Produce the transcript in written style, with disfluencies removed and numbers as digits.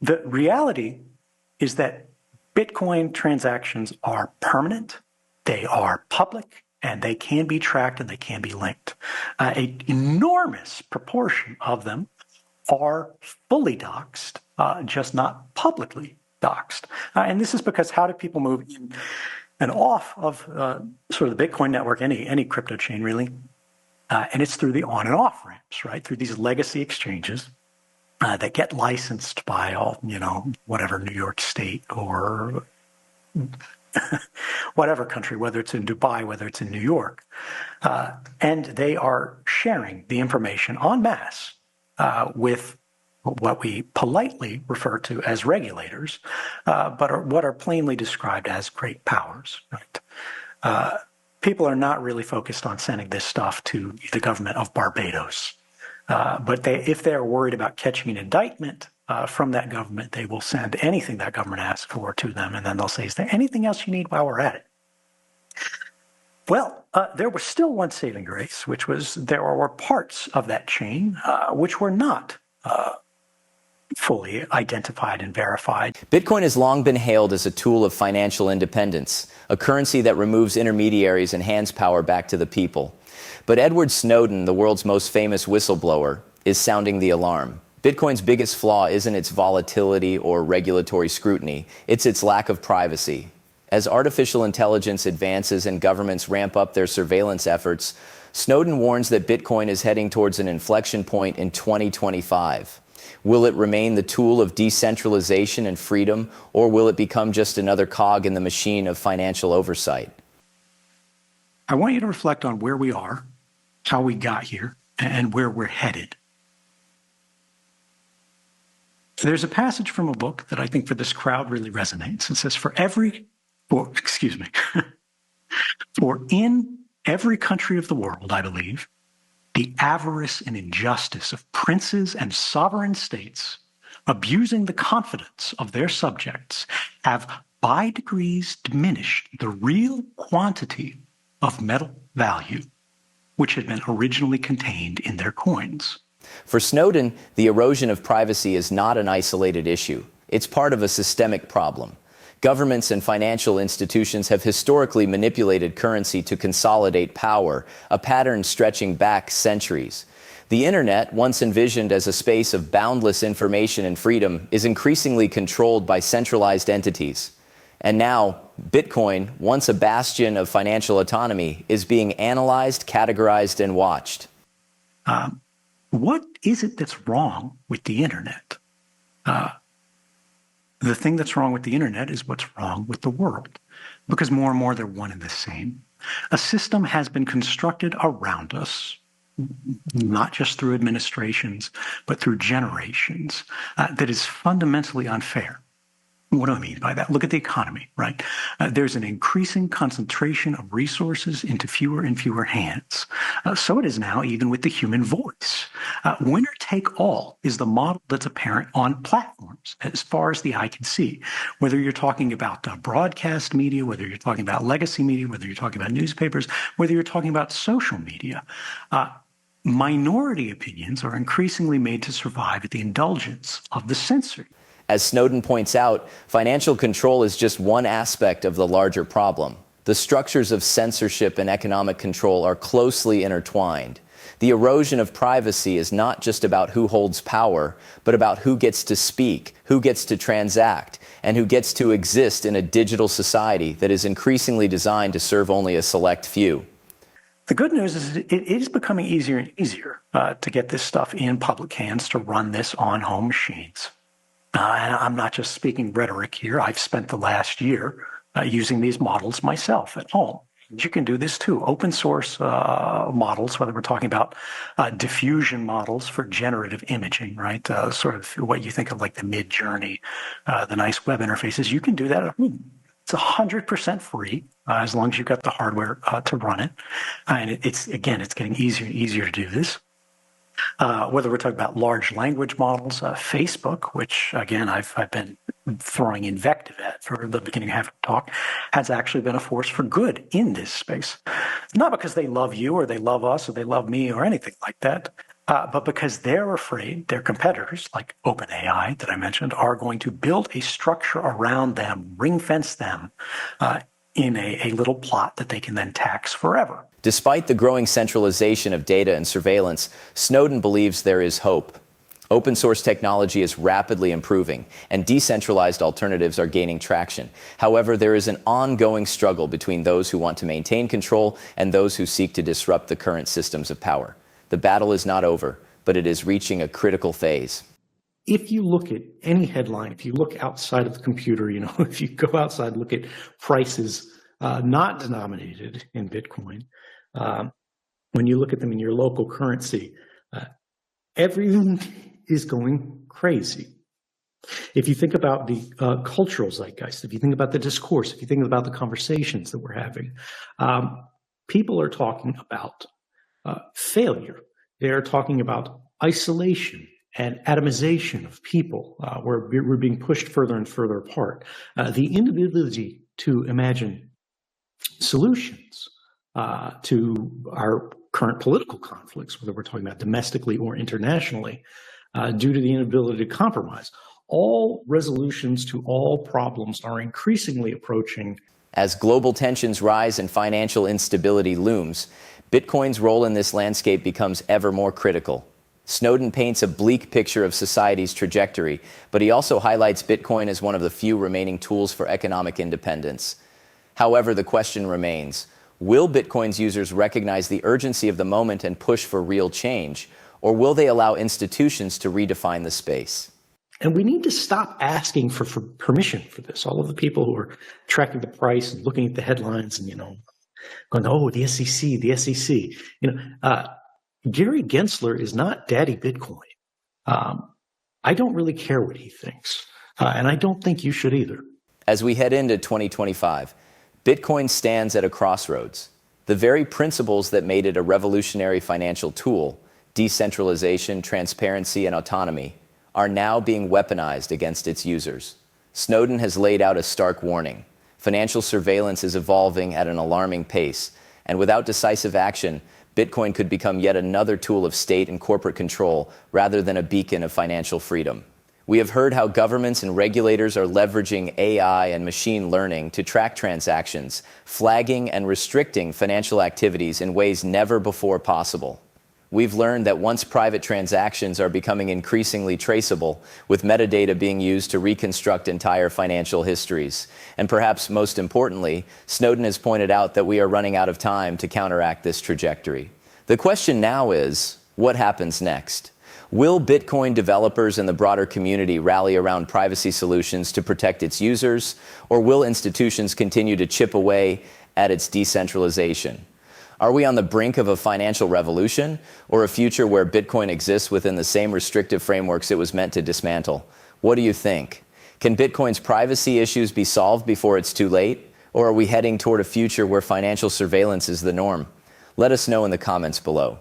The reality is that Bitcoin transactions are permanent, they are public, and they can be tracked and they can be linked. An enormous proportion of them are fully doxed, just not publicly doxed. And this is because how do people move in and off of sort of the Bitcoin network, any crypto chain really? And it's through the on and off ramps, right? Through these legacy exchanges that get licensed by all, whatever New York State or whatever country, whether it's in Dubai, whether it's in New York. And they are sharing the information en masse with what we politely refer to as regulators, but what are plainly described as great powers. Right? People are not really focused on sending this stuff to the government of Barbados. But if they're worried about catching an indictment from that government, they will send anything that government asks for to them, and then they'll say, is there anything else you need while we're at it? Well, there was still one saving grace, which was there were parts of that chain which were not fully identified and verified. Bitcoin has long been hailed as a tool of financial independence, a currency that removes intermediaries and hands power back to the people. But Edward Snowden, the world's most famous whistleblower, is sounding the alarm. Bitcoin's biggest flaw isn't its volatility or regulatory scrutiny, it's its lack of privacy. As artificial intelligence advances and governments ramp up their surveillance efforts, Snowden warns that Bitcoin is heading towards an inflection point in 2025. Will it remain the tool of decentralization and freedom, or will it become just another cog in the machine of financial oversight? I want you to reflect on where we are, how we got here, and where we're headed. There's a passage from a book that I think for this crowd really resonates. It says, for in every country of the world, I believe, the avarice and injustice of princes and sovereign states abusing the confidence of their subjects have by degrees diminished the real quantity of metal value which had been originally contained in their coins. For Snowden, the erosion of privacy is not an isolated issue. It's part of a systemic problem. Governments and financial institutions have historically manipulated currency to consolidate power, a pattern stretching back centuries. The internet, once envisioned as a space of boundless information and freedom, is increasingly controlled by centralized entities. And now, Bitcoin, once a bastion of financial autonomy, is being analyzed, categorized, and watched. What is it that's wrong with the internet? The thing that's wrong with the internet is what's wrong with the world, because more and more they're one and the same. A system has been constructed around us, not just through administrations, but through generations, that is fundamentally unfair. What do I mean by that? Look at the economy, right? There's an increasing concentration of resources into fewer and fewer hands. So it is now even with the human voice. Winner take all is the model that's apparent on platforms as far as the eye can see. Whether you're talking about broadcast media, whether you're talking about legacy media, whether you're talking about newspapers, whether you're talking about social media, minority opinions are increasingly made to survive at the indulgence of the censored. As Snowden points out, financial control is just one aspect of the larger problem. The structures of censorship and economic control are closely intertwined. The erosion of privacy is not just about who holds power, but about who gets to speak, who gets to transact, and who gets to exist in a digital society that is increasingly designed to serve only a select few. The good news is it is becoming easier and easier to get this stuff in public hands, to run this on home machines. And I'm not just speaking rhetoric here. I've spent the last year using these models myself at home. You can do this too. Open source models, whether we're talking about diffusion models for generative imaging, right? Sort of what you think of like the Mid-Journey, the nice web interfaces. You can do that at home. It's 100% free as long as you've got the hardware to run it. And it's getting easier and easier to do this. Whether we're talking about large language models, Facebook, which again I've been throwing invective at for the beginning half of the talk, has actually been a force for good in this space. Not because they love you or they love us or they love me or anything like that, But because they're afraid their competitors, like OpenAI that I mentioned, are going to build a structure around them, ring fence them in a little plot that they can then tax forever. Despite the growing centralization of data and surveillance, Snowden believes there is hope. Open source technology is rapidly improving, and decentralized alternatives are gaining traction. However, there is an ongoing struggle between those who want to maintain control and those who seek to disrupt the current systems of power. The battle is not over, but it is reaching a critical phase. If you look at any headline, if you look outside of the computer, if you go outside and look at prices not denominated in Bitcoin, when you look at them in your local currency, everything is going crazy. If you think about the cultural zeitgeist, if you think about the discourse, if you think about the conversations that we're having, people are talking about failure. They're talking about isolation and atomization of people, where we're being pushed further and further apart. The inability to imagine solutions to our current political conflicts, whether we're talking about domestically or internationally, due to the inability to compromise. All resolutions to all problems are increasingly approaching. As global tensions rise and financial instability looms, Bitcoin's role in this landscape becomes ever more critical. Snowden paints a bleak picture of society's trajectory, but he also highlights Bitcoin as one of the few remaining tools for economic independence. However, the question remains, will Bitcoin's users recognize the urgency of the moment and push for real change, or will they allow institutions to redefine the space? And we need to stop asking for permission for this. All of the people who are tracking the price and looking at the headlines and, going, oh, the SEC, the SEC. Gary Gensler is not Daddy Bitcoin. I don't really care what he thinks, and I don't think you should either. As we head into 2025, Bitcoin stands at a crossroads. The very principles that made it a revolutionary financial tool, decentralization, transparency, and autonomy, are now being weaponized against its users. Snowden has laid out a stark warning. Financial surveillance is evolving at an alarming pace, and without decisive action, Bitcoin could become yet another tool of state and corporate control rather than a beacon of financial freedom. We have heard how governments and regulators are leveraging AI and machine learning to track transactions, flagging and restricting financial activities in ways never before possible. We've learned that once private transactions are becoming increasingly traceable, with metadata being used to reconstruct entire financial histories. And perhaps most importantly, Snowden has pointed out that we are running out of time to counteract this trajectory. The question now is, what happens next? Will Bitcoin developers and the broader community rally around privacy solutions to protect its users, or will institutions continue to chip away at its decentralization? Are we on the brink of a financial revolution, or a future where Bitcoin exists within the same restrictive frameworks it was meant to dismantle? What do you think? Can Bitcoin's privacy issues be solved before it's too late, or are we heading toward a future where financial surveillance is the norm? Let us know in the comments below.